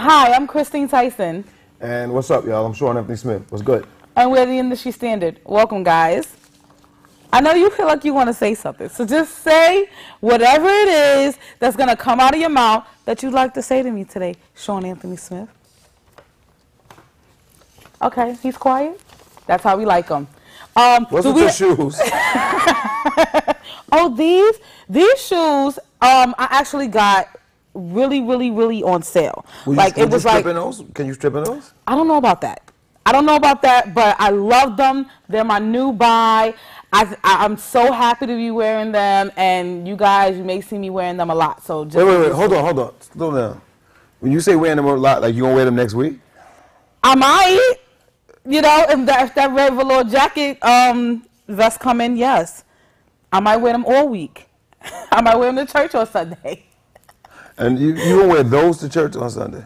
Hi, I'm Christine Tyson. And what's up, y'all? I'm Shawn Anthony Smith. What's good? And we're the Industry Standard. Welcome, guys. I know you feel like you want to say something, so just say whatever it is that's going to come out of your mouth that you'd like to say to me today, Shawn Anthony Smith. Okay, he's quiet. That's how we like him. What's with your shoes? Oh, these shoes, I actually got really on sale. Can you strip in those? I don't know about that. But I love them. They're my new buy. I'm so happy to be wearing them, and you guys, you may see me wearing them a lot. So just wait, hold on, slow down. When you say wearing them a lot, like you gonna wear them next week? I might. You know, if that red velour jacket vest come in, yes. I might wear them all week. I might wear them to church on Sunday. And you gonna wear those to church on Sunday?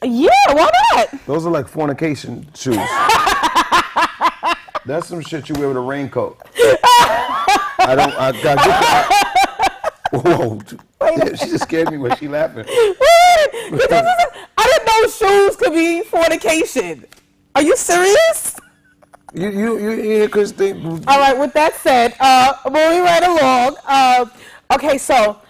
Yeah, why not? Those are like fornication shoes. That's some shit you wear with a raincoat. Whoa. She just scared me when she laughing. I didn't know shoes could be fornication. Are you serious? You hear Christine? All right, with that said, moving right along. Okay, so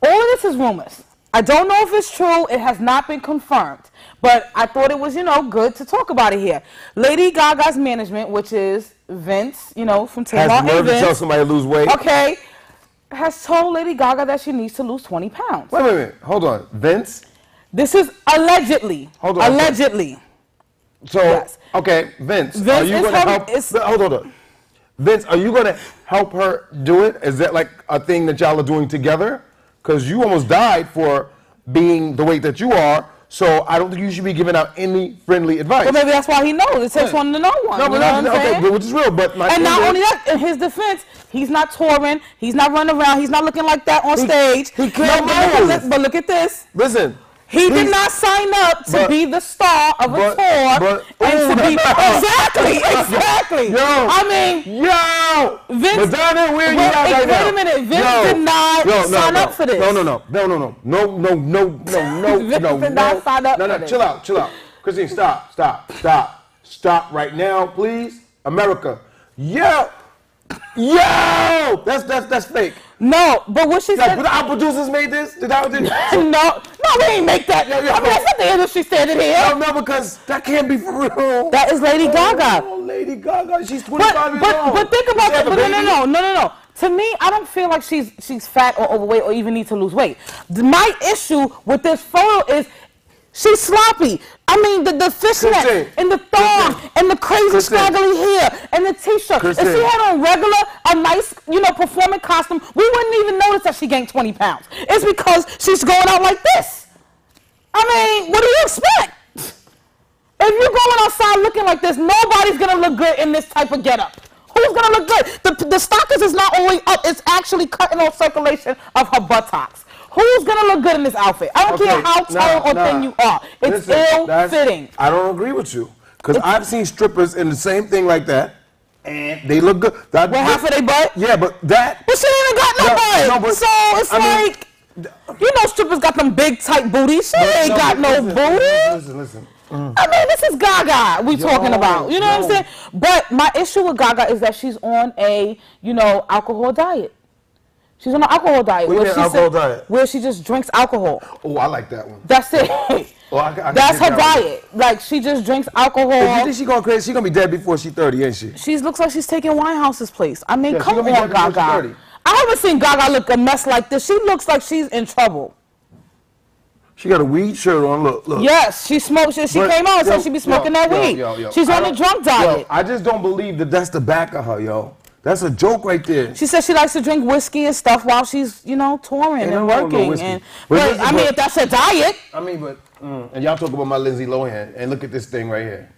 all of this is rumors. I don't know if it's true. It has not been confirmed. But I thought it was, good to talk about it here. Lady Gaga's management, which is Vince, from Tamar has nerve and Vince. To tell somebody to lose weight. Okay, has told Lady Gaga that she needs to lose 20 pounds. Wait. Hold on. Vince? This is allegedly. Hold on. Allegedly. So, yes. Okay, Vince, are you going to help? Hold on. Vince, are you going to help her do it? Is that like a thing that y'all are doing together? Because you almost died for being the weight that you are, so I don't think you should be giving out any friendly advice. Well, maybe that's why he knows. It takes one to know one. No, but which is real. And not only that, in his defense, he's not touring, he's not running around, he's not looking like that on stage. He can't move. But look at this. Listen. He did not sign up to be the star of a tour and to be exactly. Vince. But down there where you at right now? Wait a minute. Vince did not sign up for this. No. Vince did not sign up for this. Chill out. Christine, stop right now, please. America. Yo, that's fake. No, but what she said. But our producers made this. No, we ain't make that. I mean, that's not the industry standard here. No, because that can't be for real. That is Lady Gaga. Oh, Lady Gaga. She's 25 years old. But think about it. No. To me, I don't feel like she's fat or overweight or even need to lose weight. My issue with this photo is she's sloppy. I mean, the fishnet and the thong and the crazy scraggly hair and the t-shirt. If she had on a nice, performant costume, we wouldn't even notice that she gained 20 pounds. It's because she's going out like this. I mean, what do you expect? If you're going outside looking like this, nobody's going to look good in this type of getup. Who's going to look good? The stockings is not only up, it's actually cutting off circulation of her buttocks. Who's going to look good in this outfit? I don't care how tall or thin you are. It's ill-fitting. I don't agree with you. Because I've seen strippers in the same thing like that, and they look good. With half of their butt? Yeah, but that... But she ain't got no butt. So it's strippers got them big, tight booties. She ain't got no booty. Listen. I mean, this is Gaga we talking about. You know what I'm saying? But my issue with Gaga is that she's on a, alcohol diet. She's on an alcohol diet. Where she just drinks alcohol. Oh, I like that one. That's it. That's her diet. Like, she just drinks alcohol. If you think she's going crazy, she's going to be dead before she's 30, ain't she? She looks like she's taking Winehouse's place. I mean, come on, Gaga. I haven't seen Gaga look a mess like this. She looks like she's in trouble. She got a weed shirt on. Look. Yes, she smokes. She came out and said she'd be smoking that weed. She's on a drunk diet. I just don't believe that that's the back of her, yo. That's a joke right there. She says she likes to drink whiskey and stuff while she's, touring and working. If that's her diet. And y'all talk about my Lindsay Lohan, and look at this thing right here.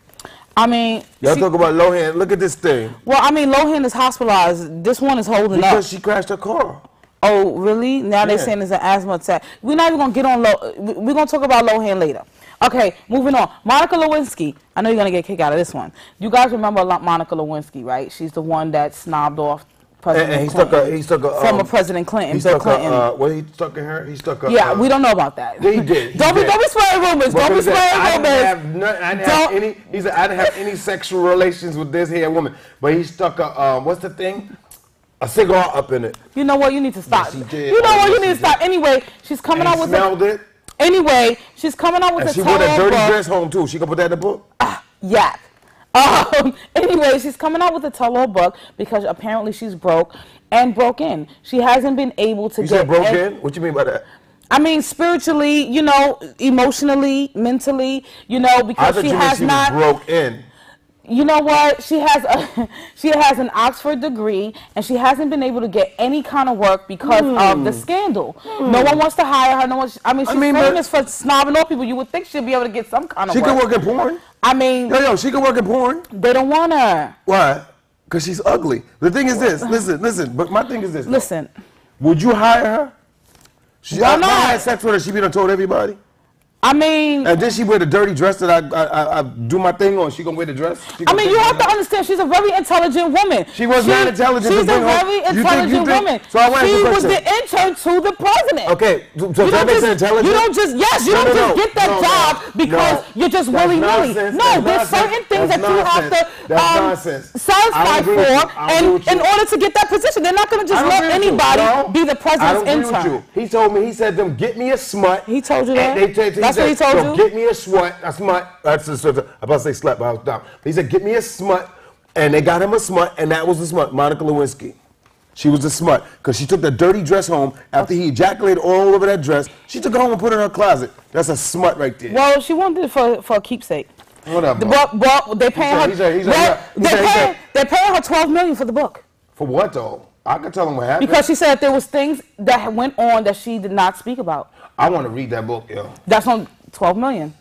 Y'all talk about Lohan. Look at this thing. Well, Lohan is hospitalized. This one is holding up. Because she crashed her car. Oh, really? Now they're saying it's an asthma attack. We're not even going to get on we're going to talk about Lohan later. Okay, moving on. Monica Lewinsky. I know you're going to get a kick out of this one. You guys remember Monica Lewinsky, right? She's the one that snobbed off President Clinton. He stuck a former President Clinton, Bill Clinton. What he stuck in her? He stuck a. Yeah, we don't know about that. He did. Don't be spreading rumors. Don't be spreading rumors. He said I didn't have any sexual relations with this here woman, but he stuck a what's the thing? A cigar up in it. You know what? You need to stop. Yes, you know what? You need to stop. Anyway, she's coming out with. Smelled it. Anyway, she's coming out with a. She wore that dirty dress home too. She gonna put that in the book. Yak. Anyway, she's coming out with a tell-all book because apparently she's broke and broken. She hasn't been able to get... You said broken? What you mean by that? I mean spiritually, you know, emotionally, mentally, you know, because she has not... was broke in. You know what? She has an Oxford degree, and she hasn't been able to get any kind of work because of the scandal. No one wants to hire her. No one. She's famous for snobbing off people. You would think she'd be able to get some kind of work. She can work in porn. I mean, she can work in porn. They don't want her. Why? Because she's ugly. The thing is this. Listen. But my thing is this. Listen. Would you hire her? Why not? I had sex with her. She be done told everybody. I mean... And then she wear the dirty dress that I do my thing on. She gonna wear the dress? I mean, you have to understand, she's a very intelligent woman. She was not intelligent. She's a very intelligent woman. So I want to ask you a question. She was the intern to the president. Okay, so that makes her intelligent? You don't just get that job because you're just willy-nilly. No, there's certain things that you have to satisfy for in order to get that position. They're not going to just let anybody be the president's intern. He told me, he said, get me a smut. He told you that? That's what he told you? Get me a smut. That's I'm about to say slut, but I was down. He said, get me a smut. And they got him a smut, and that was the smut, Monica Lewinsky. She was the smut, because she took the dirty dress home after he ejaculated all over that dress. She took it home and put it in her closet. That's a smut right there. Well, she wanted it for a keepsake. Whatever. They're paying her. They're paying her $12 million for the book. For what though? I could tell them what happened. Because she said there was things that went on that she did not speak about. I want to read that book, yo. That's on $12 million.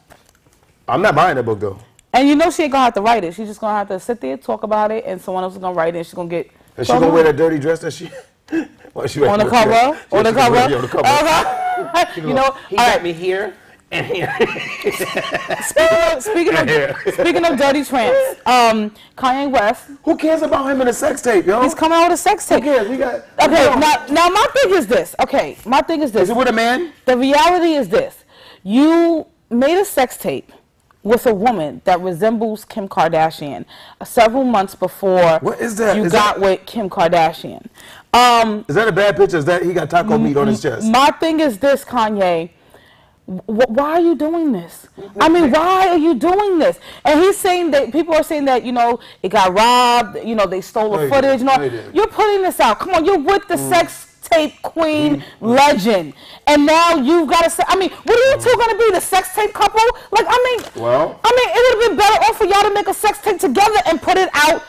I'm not buying that book though. And you know she ain't gonna have to write it. She's just gonna have to sit there, talk about it, and someone else is gonna write it. And she's gonna get. Is she gonna wear that dirty dress that she? On the cover. On the cover. You know, he got me here. And here. Speaking of dirty tramps, Kanye West. Who cares about him in a sex tape, yo? He's coming out with a sex tape. Who cares? Now my thing is this. Okay, my thing is this. Is it with a man? The reality is this. You made a sex tape with a woman that resembles Kim Kardashian several months before you got with Kim Kardashian. Is that a bad picture? Is that he got taco meat on his chest? My thing is this, Kanye. Why are you doing this? I mean, why are you doing this? And he's saying that people are saying that, you know, it got robbed, you know, they stole the footage. You're putting this out. Come on, you're with the sex tape queen legend. And now you've got to say, I mean, what are you two going to be, the sex tape couple? Like, I mean, it would have been better off for y'all to make a sex tape together and put it out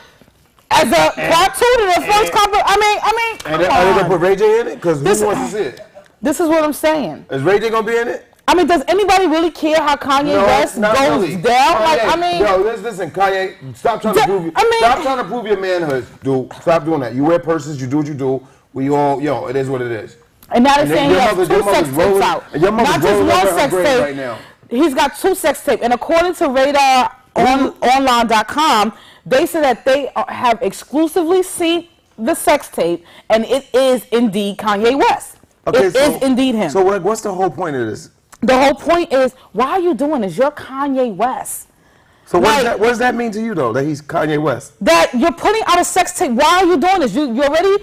as a cartoon in the first couple. I mean, and are they going to put Ray J in it? Because who wants to see it? This is what I'm saying. Is Ray J going to be in it? I mean, does anybody really care how Kanye West goes down? Kanye, like, I mean, listen, Kanye, stop trying to prove you. Stop trying to prove your manhood, dude. Stop doing that. You wear purses. You do what you do. We all, it is what it is. And now they're saying he has 2 sex tapes out. Not just one sex tape. Right now. He's got 2 sex tapes. And according to RadarOnline.com, they said that they have exclusively seen the sex tape, and it is indeed Kanye West. Okay, it is indeed him. So what's the whole point of this? The whole point is, why are you doing this? You're Kanye West. So what does that mean to you, though, that he's Kanye West? That you're putting out a sex tape. Why are you doing this? You're already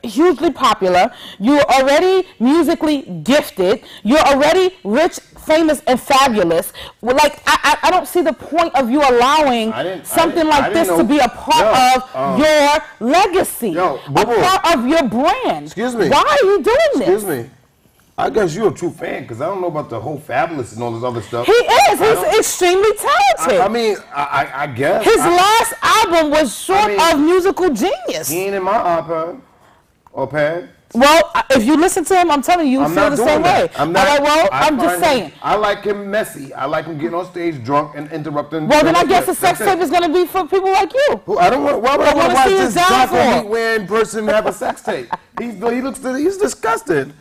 hugely popular. You're already musically gifted. You're already rich, famous, and fabulous. Like, I don't see the point of you allowing something like this to be a part of your legacy, a part of your brand. Excuse me. Why are you doing this? Excuse me. I guess you're a true fan, because I don't know about the whole fabulous and all this other stuff. He is. He's extremely talented. I mean, I guess. His last album was short of musical genius. He ain't in my iPod or pad. Well, if you listen to him, I'm telling you, you feel the same way. I'm not. I'm just saying. I like him messy. I like him getting on stage drunk and interrupting. Well, then I guess the sex tape is going to be for people like you. I don't want. Why would I want to watch this taco meat wearing person have a sex tape? He's disgusting.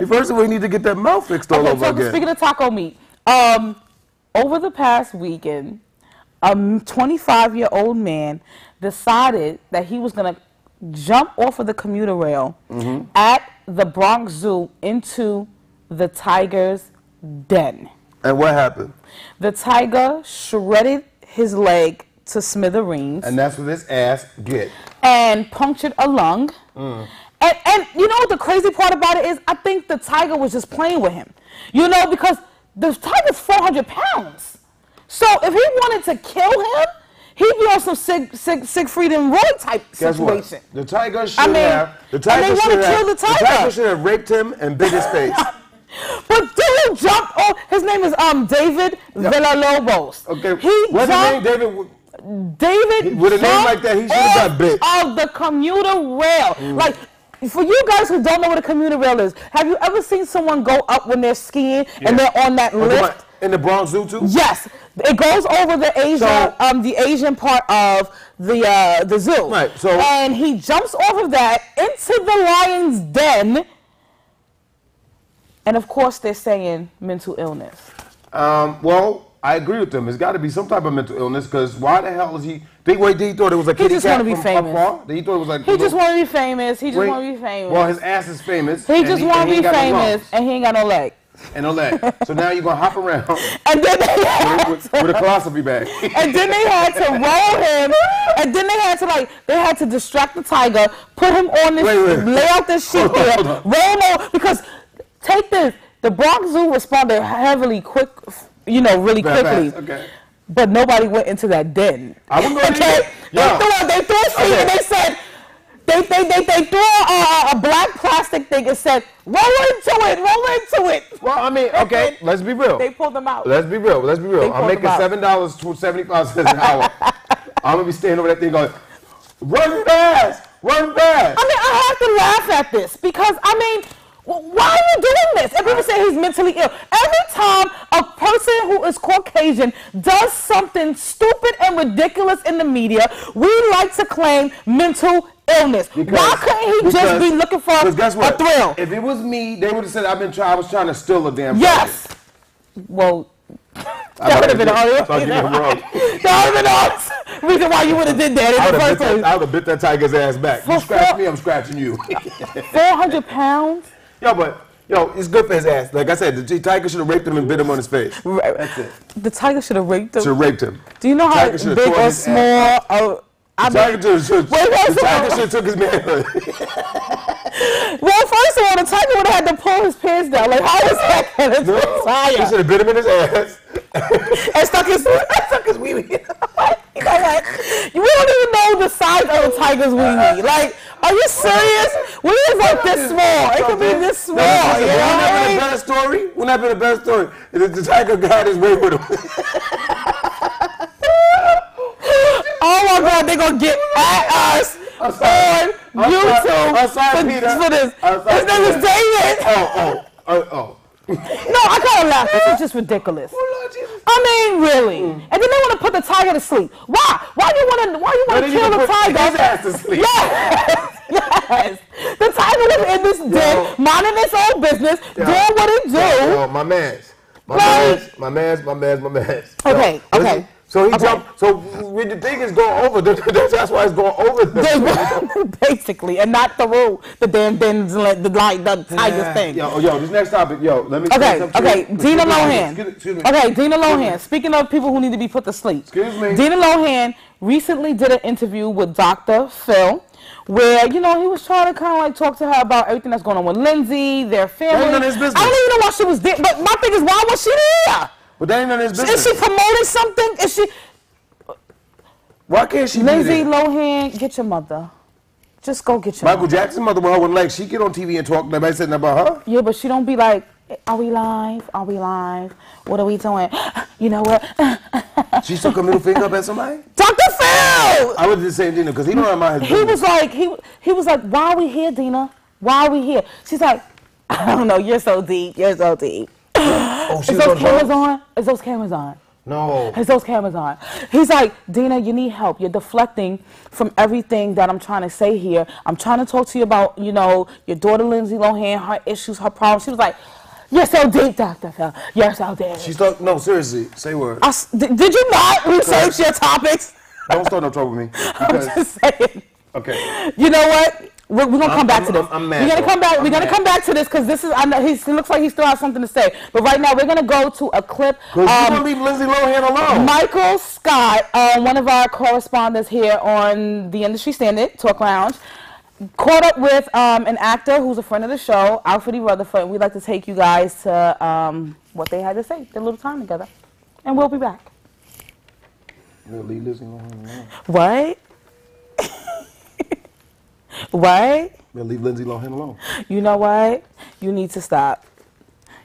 First of all, we need to get that mouth fixed all over again. Speaking of taco meat, over the past weekend, a 25-year-old man decided that he was going to jump off of the commuter rail at the Bronx Zoo into the tiger's den. And what happened? The tiger shredded his leg to smithereens. And that's what this ass get. And punctured a lung. And you know what the crazy part about it is? I think the tiger was just playing with him. You know, because the tiger's 400 pounds. So if he wanted to kill him, he'd be on some Siegfried and Roy type situation. What? The tiger should have. The tiger should have raped him and bit his face. But dude jumped off. His name is David Villalobos. Okay. What's his name? David. With a name like that, he should have got bit. Of the commuter rail. Like, for you guys who don't know what a commuter rail is, have you ever seen someone go up when they're skiing and they're on that lift? In the Bronx Zoo too? Yes. It goes over the Asian part of the zoo. Right. So and he jumps off of that into the lion's den. And of course they're saying mental illness. Well, I agree with them. It's got to be some type of mental illness, because why the hell is he? He thought it was a kitty cat from afar? He thought it was like. He just want to be famous. He just want to be famous. Well, his ass is famous. He just want to be famous, and he ain't got no leg. And no leg. So now you're gonna hop around. And then they with a philosophy bag. And then they had to roll him. And then they had to distract the tiger, put him on this, lay out this shit there, roll him, because take this. The Bronx Zoo responded heavily, really quickly. Okay. But nobody went into that den. I wouldn't go in. They threw a seat and they said, they threw a black plastic thing and said, roll into it. Well, I mean, okay, let's be real. They pulled them out. Let's be real. I'm making $7.75 an hour. I'm going to be standing over that thing going, run fast. I mean, I have to laugh at this because, why are you doing this? And people say he's mentally ill. Every time a person who is Caucasian does something stupid and ridiculous in the media, we like to claim mental illness. Why couldn't he just be looking for a thrill? If it was me, they would have said I was trying to steal a damn Yes. Well, that would have been the reason why you would have did that in the first place. I would have bit that tiger's ass back. You scratch me, I'm scratching you. 400 pounds? It's good for his ass. Like I said, the tiger should have raped him and bit him on his face. Right. That's it. The tiger should have raped him? Should have raped him. Do you know how big or small? The tiger should have took his manhood. Well, first of all, the tiger would have had to pull his pants down. Like, how is that going to tiger? He should have bit him in his ass. And stuck his wee-wee. You know what? We don't even know the size of the tiger's wee-wee. Like, are you serious? We is like this small. It could be this small. Wouldn't that been a better story? Wouldn't that been a better story? If the tiger got his way with him. Oh my God, they're going to get at us on YouTube for this. His name is David. No, I gotta laugh. This is just ridiculous. Really. And then they want to put the tiger to sleep. Why? Why you want to kill the tiger? His ass to sleep. Yes. The tiger was in this den, minding its own business, doing what it do. My man's. Okay. So he jumped. So when the thing is going over, that's why it's going over. Basically, and not the rule. The damn things, the tiger's thing. This next topic. Let me. Okay. Dina Lohan. Excuse me. Okay, Dina Lohan. Speaking of people who need to be put to sleep. Excuse me. Dina Lohan recently did an interview with Dr. Phil, where he was trying to kind of like talk to her about everything that's going on with Lindsay, their family. None of his business. I don't even know why she was there. But my thing is, why was she there? But that ain't none of his business. Is she promoting something? Is she? Why can't she Lindsay Lohan, get your mother. Just go get your Michael Jackson's mother with her with legs. She get on TV and talk. Nobody said nothing about her. Yeah, but she don't be like, are we live? Are we live? What are we doing? You know what? She stuck her middle finger up at somebody? Dr. Phil! I would do the same thing because he don't have my his He was like, why are we here, Dina? Why are we here? She's like, I don't know, you're so deep. You're so deep. Oh, Is those cameras on? Is those cameras on? No. Is those cameras on? He's like, Dina, you need help. You're deflecting from everything that I'm trying to say here. I'm trying to talk to you about, your daughter Lindsay Lohan, her issues, her problems. She was like, you're so deep, Dr. Phil. You're so deep. She's like, no, seriously, say word. Did you not research your topics? Don't start no trouble with me. I'm just saying. Okay. You know what? We're gonna come back to this. I'm mad. We're gonna come back. We're gonna come back to this because this is. I know he looks like he still has something to say. But right now we're gonna go to a clip. Because you gonna leave Lindsay Lohan alone. Michael Scott, one of our correspondents here on the Industry Standard Talk Lounge, caught up with an actor who's a friend of the show, Alfred E. Rutherford, and we'd like to take you guys to what they had to say, their little time together, and we'll be back. We'll leave Lindsay Lohan alone. What? What? We'll leave Lindsay Lohan alone. You know what? You need to stop.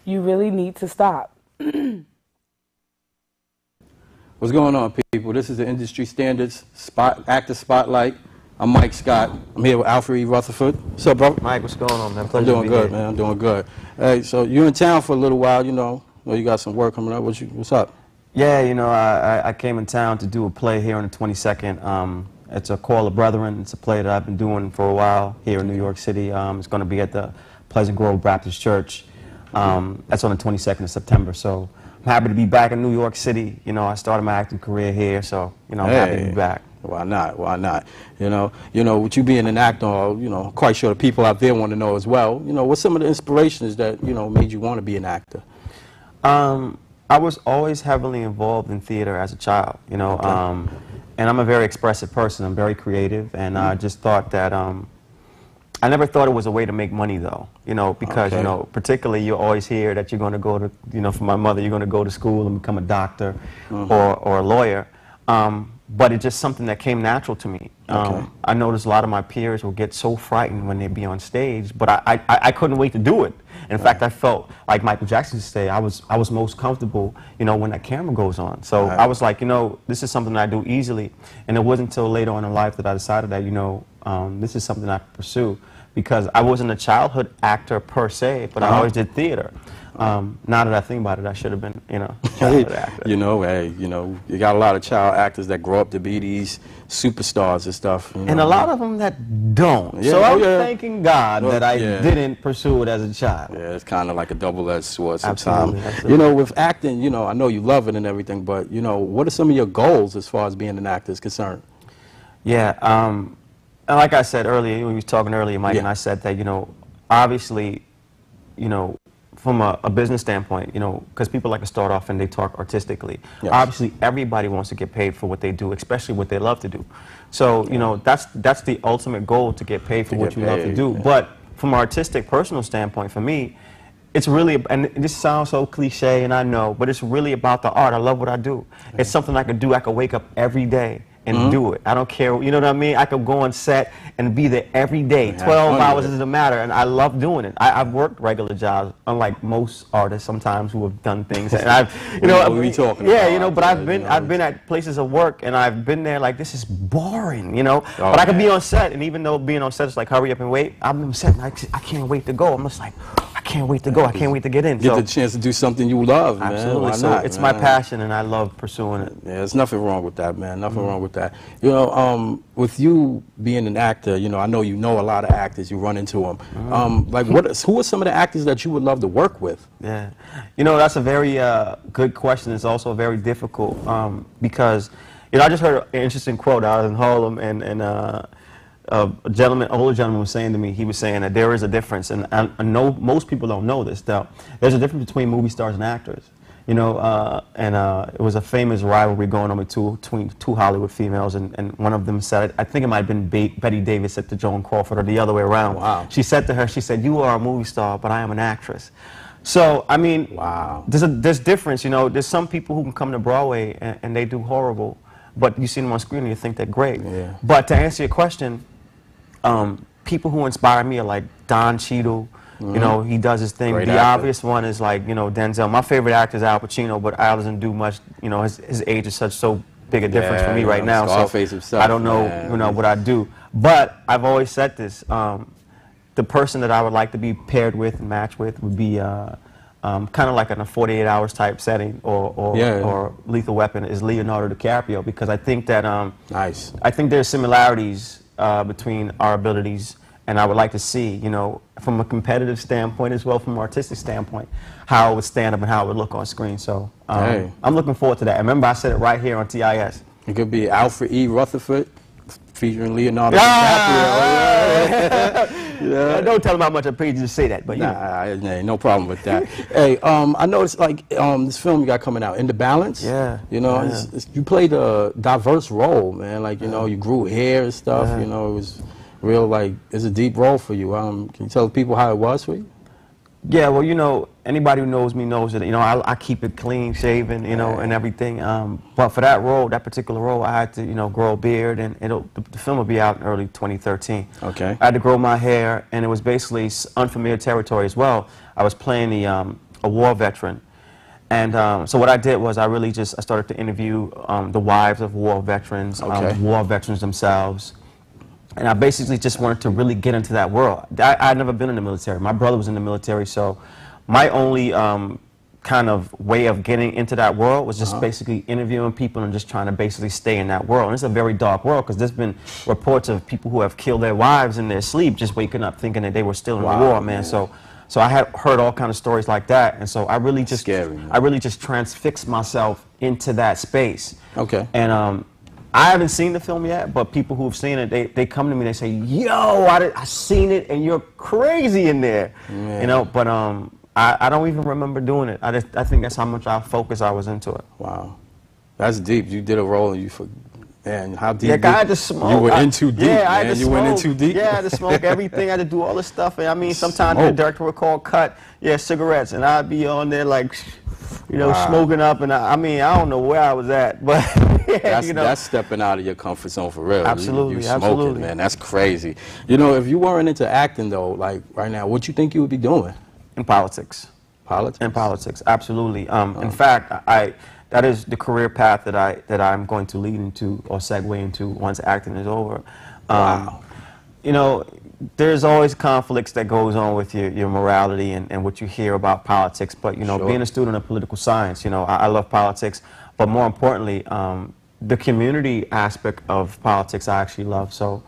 You really need to stop. What's going on, people? This is the Industry Standards Actor Spotlight. I'm Mike Scott. I'm here with Alfred E. Rutherford. What's up, bro? Mike, what's going on, man? I'm doing good, man. I'm doing good. Hey, so you're in town for a little while, you know. Well, you got some work coming up. What's up? Yeah, you know, I came in town to do a play here on the 22nd. It's a Call of Brethren. It's a play that I've been doing for a while here in New York City. It's going to be at the Pleasant Grove Baptist Church. That's on the 22nd of September. So I'm happy to be back in New York City. You know, I started my acting career here, so, you know, I'm happy to be back. Why not? Why not? You know, with you being an actor, you know, I'm quite sure the people out there want to know as well. You know, what's some of the inspirations that, you know, made you want to be an actor? I was always heavily involved in theater as a child, you know, okay. And I'm a very expressive person. I'm very creative, and I just thought that, I never thought it was a way to make money, though, you know, because, you know, particularly you always hear that you're going to go to, you know, from my mother, you're going to go to school and become a doctor or a lawyer. But it's just something that came natural to me. I noticed a lot of my peers will get so frightened when they be on stage, but I couldn't wait to do it. In fact, I felt like Michael Jackson used to say, I was most comfortable, you know, when that camera goes on. So I was like, you know, this is something that I do easily. And it wasn't until later on in life that I decided that, you know, this is something I could pursue, because I wasn't a childhood actor per se, but I always did theater. Now that I think about it, I should have been, you know, childhood actor. You know, hey, you know, you got a lot of child actors that grow up to be these superstars and stuff. You know? And a lot of them that don't. Yeah, so I'm thanking God that I didn't pursue it as a child. Yeah, it's kind of like a double-edged sword sometimes. Absolutely. You know, with acting, you know, I know you love it and everything, but, you know, what are some of your goals as far as being an actor is concerned? Yeah, and like I said earlier, when we were talking earlier, Mike, and I said that, you know, obviously, you know, from a business standpoint, you know, because people like to start off and they talk artistically. Yes. Obviously, everybody wants to get paid for what they do, especially what they love to do. So, you know, that's the ultimate goal, to get paid for what you love to do. Yeah. But from an artistic, personal standpoint, for me, it's really, and this sounds so cliche, and I know, but it's really about the art. I love what I do. It's something I could do. I could wake up every day and do it. I don't care, you know what I mean? I could go on set and be there every day. 12 hours doesn't matter, and I love doing it. I've worked regular jobs, unlike most artists sometimes who have done things. And I've, you know, we talking about, you know, but I've been at places of work, and I've been there like, this is boring, you know? But I could be on set, and even though being on set is like, hurry up and wait, I'm on set, and I can't wait to go. I'm just like, I can't wait to go. I can't wait to get in. Get the chance to do something you love, man. Absolutely. So it's my passion, and I love pursuing it. Yeah, there's nothing wrong with that, man. Nothing wrong with that. You know, with you being an actor, you know, I know you know a lot of actors. You run into them. Like, who are some of the actors that you would love to work with? Yeah, you know, that's a very good question. It's also very difficult because, you know, I just heard an interesting quote. I was in Harlem, and a gentleman, older gentleman, was saying to me, he was saying that there is a difference, and I know most people don't know this, though. There's a difference between movie stars and actors. You know, it was a famous rivalry going on between two Hollywood females, and one of them said, I think it might have been Betty Davis said to Joan Crawford, or the other way around. Wow. She said to her, she said, you are a movie star, but I am an actress. So, I mean, there's difference, you know. There's some people who can come to Broadway and they do horrible, but you see them on screen and you think they're great. Yeah. But to answer your question, people who inspire me are like Don Cheadle. You know, he does his thing. The obvious one is like, you know, Denzel. My favorite actor is Al Pacino, but Al doesn't do much. You know, his age is so big a difference for me right now. So I don't know, you know, what I do. But I've always said this. The person that I would like to be paired with and matched with would be kind of like in a 48 Hours type setting, or Lethal Weapon, is Leonardo DiCaprio, because I think that I think there's similarities between our abilities. And I would like to see, you know, from a competitive standpoint as well, from an artistic standpoint, how it would stand up and how it would look on screen. So I'm looking forward to that. Remember, I said it right here on TIS. It could be Alfred E. Rutherford, featuring Leonardo DiCaprio. Yeah. Don't tell them how much I paid you to say that, but nah, no problem with that. Hey, I noticed like this film you got coming out, In the Balance. Yeah. You know, you played a diverse role, man. Like, you know, you grew hair and stuff. You know, it was real, like, it's a deep role for you. Can you tell people how it was for you? Yeah, well, you know, anybody who knows me knows that, you know, I keep it clean shaven, you know, and everything. But for that role, that particular role, I had to, you know, grow a beard, and the film will be out in early 2013. Okay. I had to grow my hair, and it was basically unfamiliar territory as well. I was playing a war veteran. And so what I did was I started to interview the wives of war veterans, war veterans themselves. And I basically just wanted to really get into that world. I'd never been in the military. My brother was in the military, so my only kind of way of getting into that world was just basically interviewing people and just trying to basically stay in that world. And it's a very dark world because there's been reports of people who have killed their wives in their sleep just waking up thinking that they were still in the war, man. So I had heard all kinds of stories like that, and so I really just transfixed myself into that space. Okay. And I haven't seen the film yet, but people who've seen it, they come to me and they say, "Yo, I seen it, and you're crazy in there," you know. But I don't even remember doing it. I think that's how much focus I was into it. Wow, that's deep. You did a role, and man, how deep? Yeah, I had to smoke. You were in too deep. Yeah, I had man. to You smoke. went in too deep. Yeah, I had to smoke everything. I had to do all this stuff. And I mean, sometimes the director would call cut, cigarettes, and I'd be on there like, you know, smoking up. And I mean, I don't know where I was at, but. That's, you know. that's stepping out of your comfort zone for real. Absolutely, you smoking, absolutely, man. That's crazy. You know, if you weren't into acting though, like right now, what you think you would be doing? In politics. Politics. In politics, absolutely. In fact, that is the career path that I'm going to lead into or segue into once acting is over. Wow. You know, there's always conflicts that goes on with your morality and what you hear about politics. But you know, being a student of political science, you know, I love politics. But more importantly, the community aspect of politics I actually love. So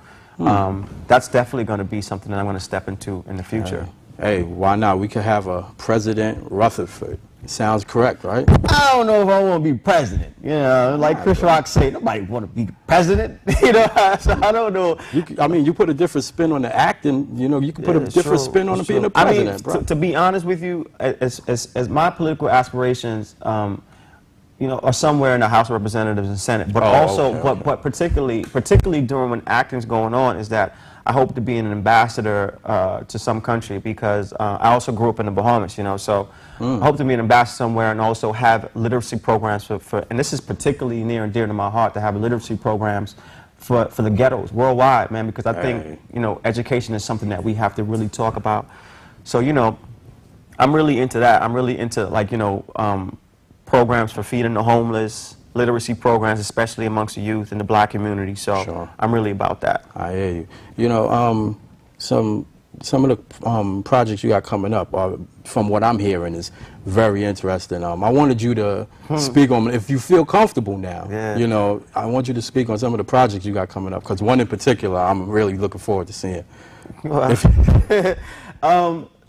that's definitely going to be something that I'm going to step into in the future. Hey, why not? We could have a President Rutherford. Sounds correct, right? I don't know if I want to be president. You know, like Chris Rock say, nobody want to be president. You know, so I don't know. I mean, you put a different spin on the acting. You know, you can put a different spin on being a president. I mean, to be honest with you, as my political aspirations, you know, are somewhere in the House of Representatives and Senate, but but particularly during when acting's going on, is that I hope to be an ambassador to some country because I also grew up in the Bahamas, you know, so I hope to be an ambassador somewhere and also have literacy programs for and this is particularly near and dear to my heart, to have literacy programs for the ghettos worldwide, man, because I think, you know, education is something that we have to really talk about. So, you know, I'm really into that. I'm really into, like, you know, programs for feeding the homeless, literacy programs, especially amongst the youth in the black community. So I'm really about that. I hear you. You know, some of the projects you got coming up, from what I'm hearing, is very interesting. I wanted you to speak on, if you feel comfortable now, you know, I want you to speak on some of the projects you got coming up, because one in particular I'm really looking forward to seeing.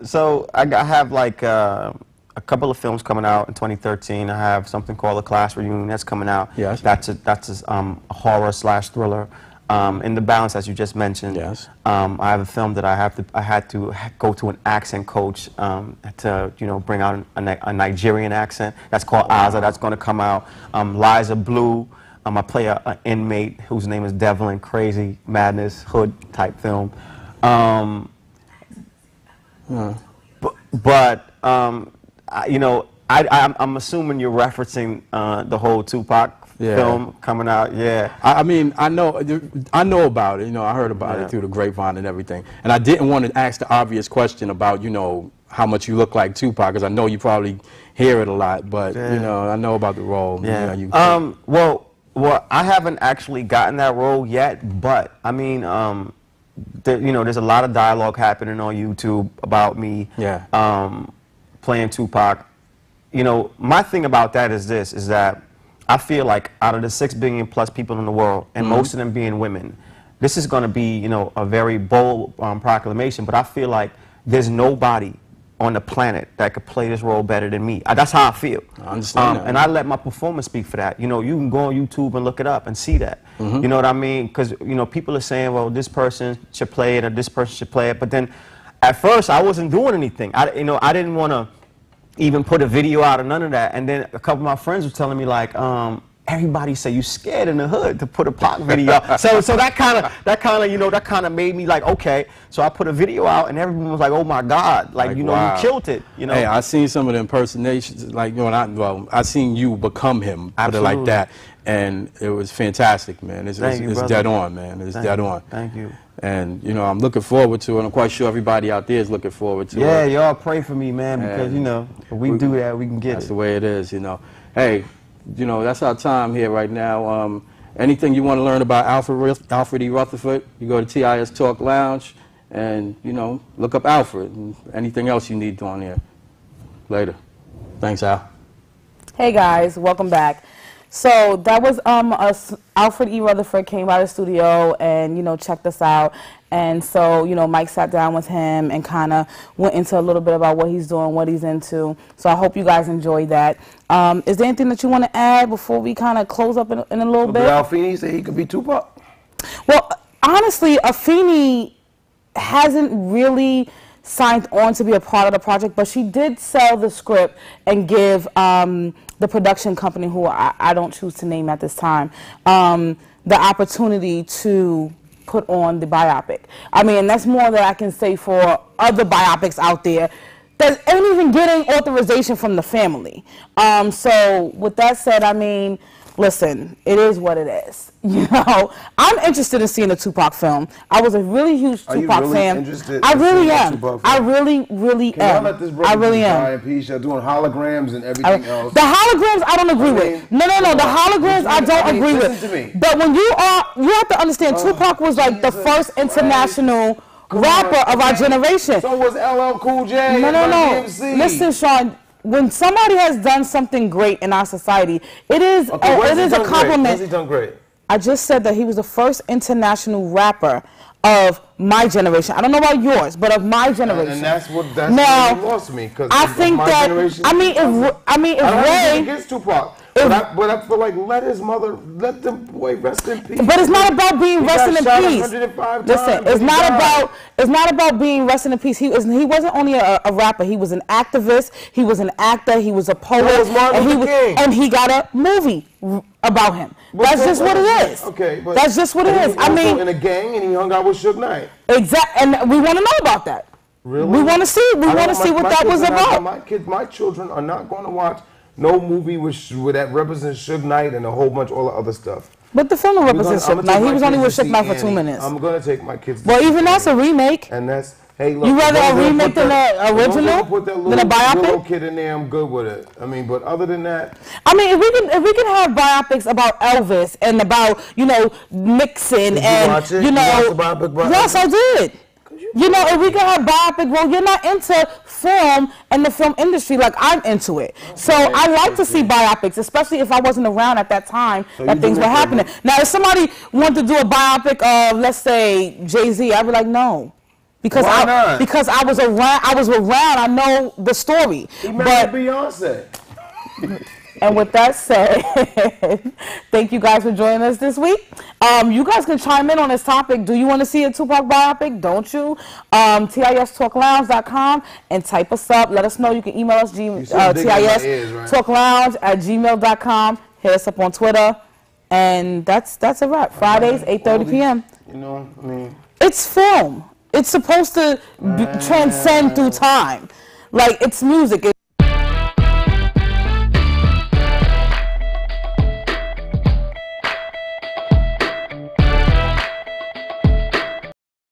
So I have like a couple of films coming out in 2013. I have something called A Class Reunion that's coming out. Yes. That's a horror/thriller. In the Balance, as you just mentioned. Yes. I have a film that I had to go to an accent coach to, you know, bring out a Nigerian accent. That's called Aza. That's going to come out. Liza Blue. I play an inmate whose name is Devlin. Crazy madness hood type film. You know, I'm assuming you're referencing the whole Tupac film coming out. Yeah. I mean, I know about it. You know, I heard about it through the grapevine and everything. And I didn't want to ask the obvious question about, you know, how much you look like Tupac, because I know you probably hear it a lot. But you know, I know about the role. Yeah. You know, well, I haven't actually gotten that role yet. But I mean, you know, there's a lot of dialogue happening on YouTube about me. Playing Tupac. You know, my thing about that is this, is that I feel like out of the 6 billion plus people in the world, and most of them being women, this is going to be, you know, a very bold proclamation, but I feel like there's nobody on the planet that could play this role better than me. That's how I feel. I understand that. And I let my performance speak for that. You know, you can go on YouTube and look it up and see that. You know what I mean? Because, you know, people are saying, well, this person should play it or this person should play it. But then at first I wasn't doing anything. I didn't want to even put a video out or none of that. And then a couple of my friends were telling me like, everybody say you scared in the hood to put a Pac video out. So that kind of made me like, okay. So I put a video out and everyone was like, oh my God, like you know, wow. You killed it. You know. Hey, I seen some of the impersonations, like you know, I seen you become him, put it like that, and it was fantastic, man. It's dead on, man. It's dead on. Thank you. And you know, I'm looking forward to it. I'm quite sure everybody out there is looking forward to it. Yeah, y'all pray for me, man, because you know, if we do that, we can get it. That's the way it is, you know. Hey. You know, that's our time here right now. Anything you want to learn about Alfred E. Rutherford, you go to TIS Talk Lounge and, you know, look up Alfred and anything else you need on here. Later. Thanks, Al. Hey, guys. Welcome back. So that was Alfred E. Rutherford came by the studio and, you know, checked us out. And so, you know, Mike sat down with him and kind of went into a little bit about what he's doing, what he's into. So I hope you guys enjoyed that. Is there anything that you want to add before we kind of close up in a little bit? Did Alfini say he could be Tupac? Well, honestly, Alfini hasn't really signed on to be a part of the project, but she did sell the script and give the production company, who I don't choose to name at this time, the opportunity to put on the biopic. I mean, that's more that I can say for other biopics out there that ain't even getting authorization from the family. So with that said, I mean, listen, it is what it is. You know, I'm interested in seeing a Tupac film. I was a really huge Tupac fan. I really am. I really am. I really am. You're doing holograms and everything else. The holograms I don't agree with. No. The holograms I don't agree with. Listen to me. But when you have to understand, Tupac was like the first international rapper of our generation. So was LL Cool J. No. Listen, Shawn. When somebody has done something great in our society, it is a compliment. Has he done great? I just said that he was the first international rapper of my generation. I don't know about yours, but of my generation. And that's what lost me. I think that I mean, if Ray against Tupac. But I feel like let the boy rest in peace. But it's not about being resting in peace. Listen, it's not about being resting in peace. He wasn't only a rapper. He was an activist. He was an actor. He was a poet. And he got a movie about him. That's just what it is. Okay, but that's just what it is. I mean, in a gang, and he hung out with Suge Knight. Exactly, and we want to know about that. Really? We want to see. We want to see what that was about. My children are not going to watch no movie that represents Suge Knight and a whole bunch of all the other stuff. But the film represents Suge Knight. He was only with Suge Knight for 2 minutes. I'm going to take my kids to Well, even that's a remake. And that's, hey, look. You rather a remake than an original? Than a biopic? Little kid in there, I'm good with it. I mean, but other than that. I mean, if we can have biopics about Elvis and about, you know, Nixon and, watch it? You know. You watched the biopic about Yes, I did. You know, if we can have biopic, well, you're not into film and the film industry like I'm into it. So I like to see biopics, especially if I wasn't around at that time that things were happening. Now, if somebody wanted to do a biopic of, let's say, Jay-Z, I'd be like, no. Because I was around, I know the story. He married Beyonce. And with that said, thank you guys for joining us this week. You guys can chime in on this topic. Do you want to see a Tupac biopic? Don't you? TIStalklounge.com and type us up. Let us know. You can email us, TIStalklounge@gmail.com. Hit us up on Twitter. And that's a wrap. Fridays, 8:30 p.m. You know, I mean. It's film. It's supposed to transcend through time. Like, it's music.